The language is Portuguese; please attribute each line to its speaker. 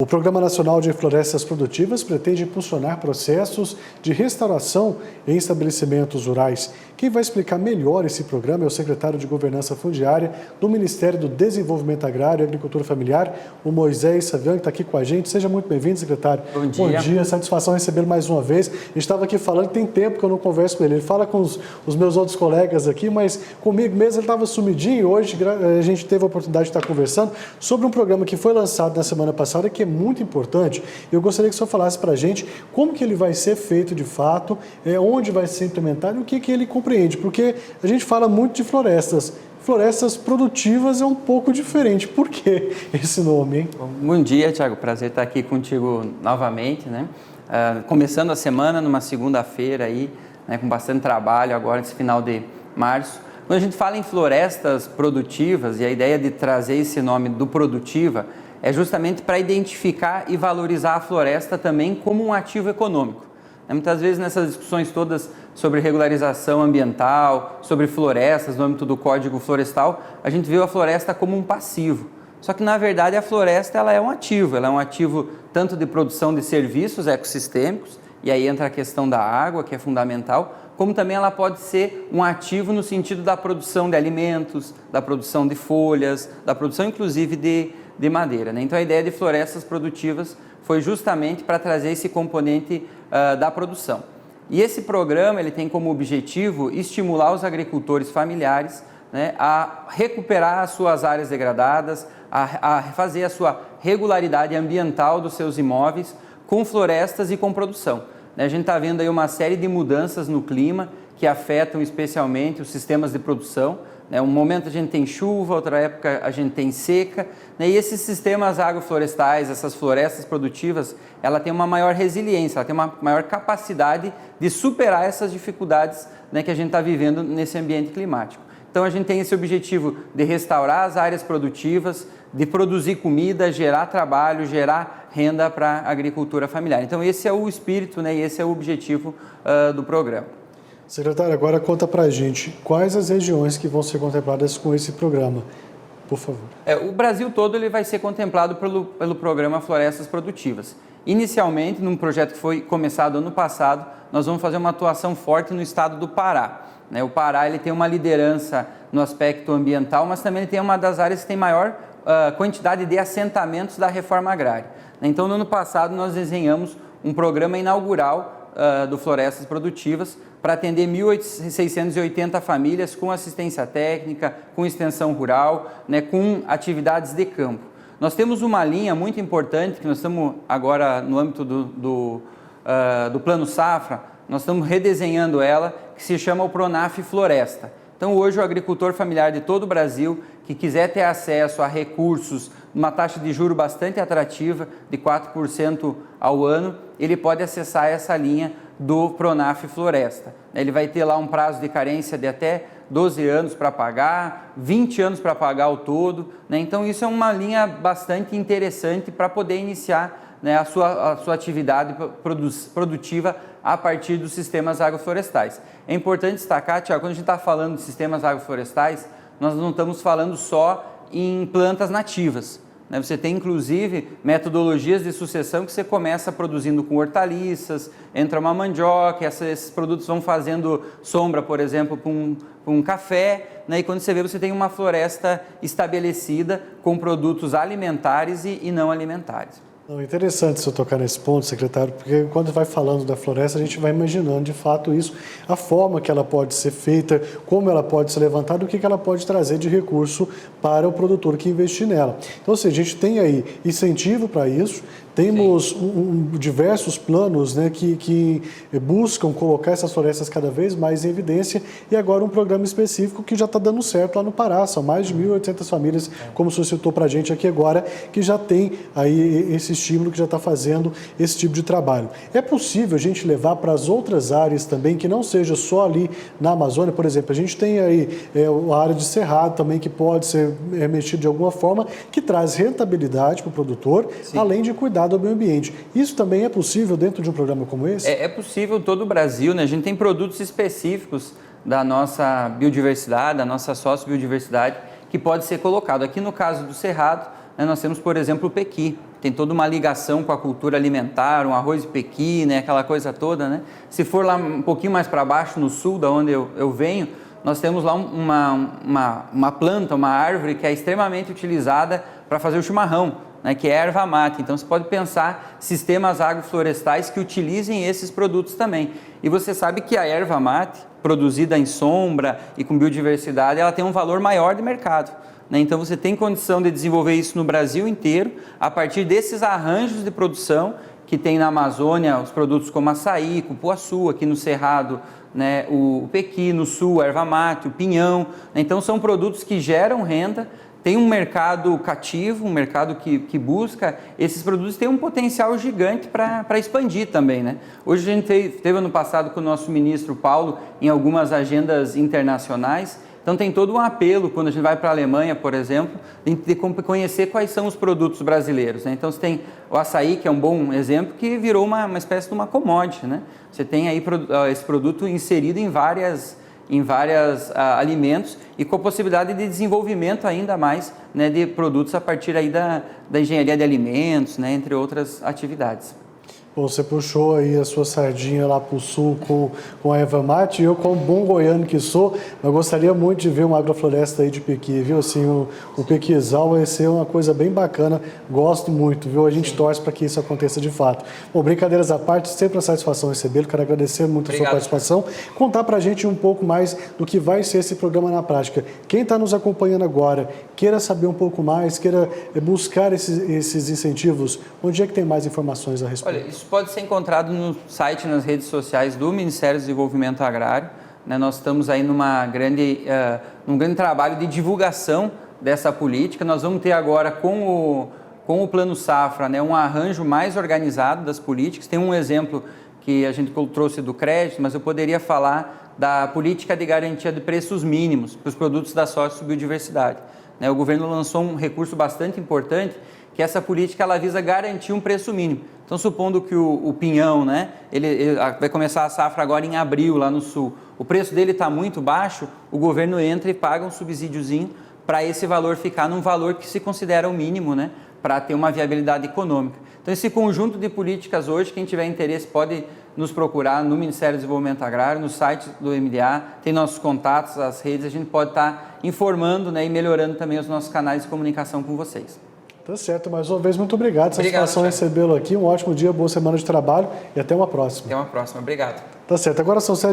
Speaker 1: O Programa Nacional de Florestas Produtivas pretende impulsionar processos de restauração em estabelecimentos rurais. Quem vai explicar melhor esse programa é o secretário de Governança Fundiária do Ministério do Desenvolvimento Agrário e Agricultura Familiar, o Moisés Savian, que está aqui com a gente. Seja muito bem-vindo, secretário.
Speaker 2: Bom dia.
Speaker 1: Bom dia, satisfação recebê-lo mais uma vez. Eu estava aqui falando, tem tempo que eu não converso com ele. Ele fala com os meus outros colegas aqui, mas comigo mesmo ele estava sumidinho. Hoje a gente teve a oportunidade de estar conversando sobre um programa que foi lançado na semana passada, que é muito importante. Eu gostaria que o senhor falasse para a gente como que ele vai ser feito de fato, onde vai ser implementado e o que ele compreende, porque a gente fala muito de florestas. Florestas produtivas é um pouco diferente. Por que esse nome, hein?
Speaker 2: Bom dia, Thiago. Prazer estar aqui contigo novamente, né? Começando a semana numa segunda-feira aí, né, com bastante trabalho agora nesse final de março. Quando a gente fala em florestas produtivas, e a ideia de trazer esse nome do produtiva é justamente para identificar e valorizar a floresta também como um ativo econômico. Muitas vezes nessas discussões todas sobre regularização ambiental, sobre florestas no âmbito do Código Florestal, a gente vê a floresta como um passivo. Só que na verdade a floresta ela é um ativo tanto de produção de serviços ecossistêmicos, e aí entra a questão da água, que é fundamental, como também ela pode ser um ativo no sentido da produção de alimentos, da produção de folhas, da produção inclusive de madeira, né? Então a ideia de florestas produtivas foi justamente para trazer esse componente da produção. E esse programa ele tem como objetivo estimular os agricultores familiares, né, a recuperar as suas áreas degradadas, a fazer a sua regularidade ambiental dos seus imóveis com florestas e com produção. A gente está vendo aí uma série de mudanças no clima que afetam especialmente os sistemas de produção. Um momento a gente tem chuva, outra época a gente tem seca, e esses sistemas agroflorestais, essas florestas produtivas, ela tem uma maior resiliência, ela tem uma maior capacidade de superar essas dificuldades, né, que a gente está vivendo nesse ambiente climático. Então a gente tem esse objetivo de restaurar as áreas produtivas, de produzir comida, gerar trabalho, gerar renda para a agricultura familiar. Então esse é o espírito, né, e esse é o objetivo do programa.
Speaker 1: Secretário, agora conta para a gente quais as regiões que vão ser contempladas com esse programa, por favor.
Speaker 2: O Brasil todo ele vai ser contemplado pelo programa Florestas Produtivas. Inicialmente, num projeto que foi começado ano passado, nós vamos fazer uma atuação forte no estado do Pará. O Pará ele tem uma liderança no aspecto ambiental, mas também ele tem uma das áreas que tem maior quantidade de assentamentos da reforma agrária. Então, no ano passado, nós desenhamos um programa inaugural do Florestas Produtivas para atender 1.680 famílias com assistência técnica, com extensão rural, né, com atividades de campo. Nós temos uma linha muito importante que nós estamos agora no âmbito do Plano Safra, nós estamos redesenhando ela, que se chama o Pronaf Floresta. Então hoje o agricultor familiar de todo o Brasil que quiser ter acesso a recursos, uma taxa de juros bastante atrativa, de 4% ao ano, ele pode acessar essa linha do Pronaf Floresta. Ele vai ter lá um prazo de carência de até 12 anos para pagar, 20 anos para pagar ao todo, né? Então isso é uma linha bastante interessante para poder iniciar, né, a sua atividade produtiva a partir dos sistemas agroflorestais. É importante destacar, Tiago, quando a gente está falando de sistemas agroflorestais, nós não estamos falando só em plantas nativas. Você tem, inclusive, metodologias de sucessão que você começa produzindo com hortaliças, entra uma mandioca, esses produtos vão fazendo sombra, por exemplo, para um café, né? E quando você vê, você tem uma floresta estabelecida com produtos alimentares e não alimentares.
Speaker 1: Interessante o senhor tocar nesse ponto, secretário, porque quando vai falando da floresta, a gente vai imaginando de fato isso, a forma que ela pode ser feita, como ela pode ser levantada, o que ela pode trazer de recurso para o produtor que investir nela. Então, assim, a gente tem aí incentivo para isso, temos diversos planos, né, que buscam colocar essas florestas cada vez mais em evidência, e agora um programa específico que já está dando certo lá no Pará. São mais de 1.800 famílias, como o senhor citou para a gente aqui agora, que já tem aí esse estímulo, que já está fazendo esse tipo de trabalho. É possível a gente levar para as outras áreas também, que não seja só ali na Amazônia, por exemplo. A gente tem aí a área de cerrado também, que pode ser mexido de alguma forma, que traz rentabilidade para o produtor, sim, além de cuidar do meio ambiente. Isso também é possível dentro de um programa como esse?
Speaker 2: É possível em todo o Brasil, né? A gente tem produtos específicos da nossa biodiversidade, da nossa sócio-biodiversidade, que pode ser colocado. Aqui no caso do cerrado, né, nós temos, por exemplo, o pequi. tem toda uma ligação com a cultura alimentar, um arroz de pequi, né? Aquela coisa toda, né? Se for lá um pouquinho mais para baixo, no sul, da onde eu venho, nós temos lá uma planta, uma árvore que é extremamente utilizada para fazer o chimarrão, né, que é a erva mate. Então você pode pensar sistemas agroflorestais que utilizem esses produtos também. E você sabe que a erva mate, produzida em sombra e com biodiversidade, ela tem um valor maior de mercado, né? Então você tem condição de desenvolver isso no Brasil inteiro, a partir desses arranjos de produção que tem na Amazônia, os produtos como açaí, cupuaçu, aqui no Cerrado, né, o pequi, no sul, a erva mate, o pinhão. Então são produtos que geram renda, tem um mercado cativo, um mercado que busca esses produtos, tem um potencial gigante para expandir também, né? Hoje a gente teve ano passado com o nosso ministro Paulo em algumas agendas internacionais, então tem todo um apelo quando a gente vai para a Alemanha, por exemplo, de conhecer quais são os produtos brasileiros, né? Então você tem o açaí, que é um bom exemplo, que virou uma espécie de uma commodity, né? Você tem aí esse produto inserido em vários alimentos e com a possibilidade de desenvolvimento ainda mais, né, de produtos a partir aí da engenharia de alimentos, né, entre outras atividades.
Speaker 1: Você puxou aí a sua sardinha lá para o sul com a erva mate, e eu, como bom goiano que sou, eu gostaria muito de ver uma agrofloresta aí de pequi, viu? Assim, o pequizal vai ser uma coisa bem bacana, gosto muito, viu? A gente torce para que isso aconteça de fato. Bom, brincadeiras à parte, sempre uma satisfação recebê-lo, quero agradecer muito a sua participação, contar para a gente um pouco mais do que vai ser esse programa na prática. Quem está nos acompanhando agora, queira saber um pouco mais, queira buscar esses incentivos, onde é que tem mais informações a respeito?
Speaker 2: Olha, isso pode ser encontrado no site, nas redes sociais do Ministério do Desenvolvimento Agrário, né? Nós estamos aí num grande trabalho de divulgação dessa política. Nós vamos ter agora com o Plano Safra, né, um arranjo mais organizado das políticas. Tem um exemplo que a gente trouxe do crédito, mas eu poderia falar da política de garantia de preços mínimos para os produtos da sócio-biodiversidade, né? O governo lançou um recurso bastante importante, que essa política ela visa garantir um preço mínimo. Então, supondo que o pinhão, né, ele vai começar a safra agora em abril, lá no sul, o preço dele está muito baixo, o governo entra e paga um subsídiozinho para esse valor ficar num valor que se considera o mínimo, né, para ter uma viabilidade econômica. Então, esse conjunto de políticas hoje, quem tiver interesse pode nos procurar no Ministério do Desenvolvimento Agrário, no site do MDA, tem nossos contatos, as redes, a gente pode estar informando, né, e melhorando também os nossos canais de comunicação com vocês.
Speaker 1: Tá certo, mais uma vez, muito obrigado. Satisfação recebê-lo aqui. Um ótimo dia, boa semana de trabalho e até uma próxima.
Speaker 2: Até uma próxima. Obrigado.
Speaker 1: Tá certo. Agora são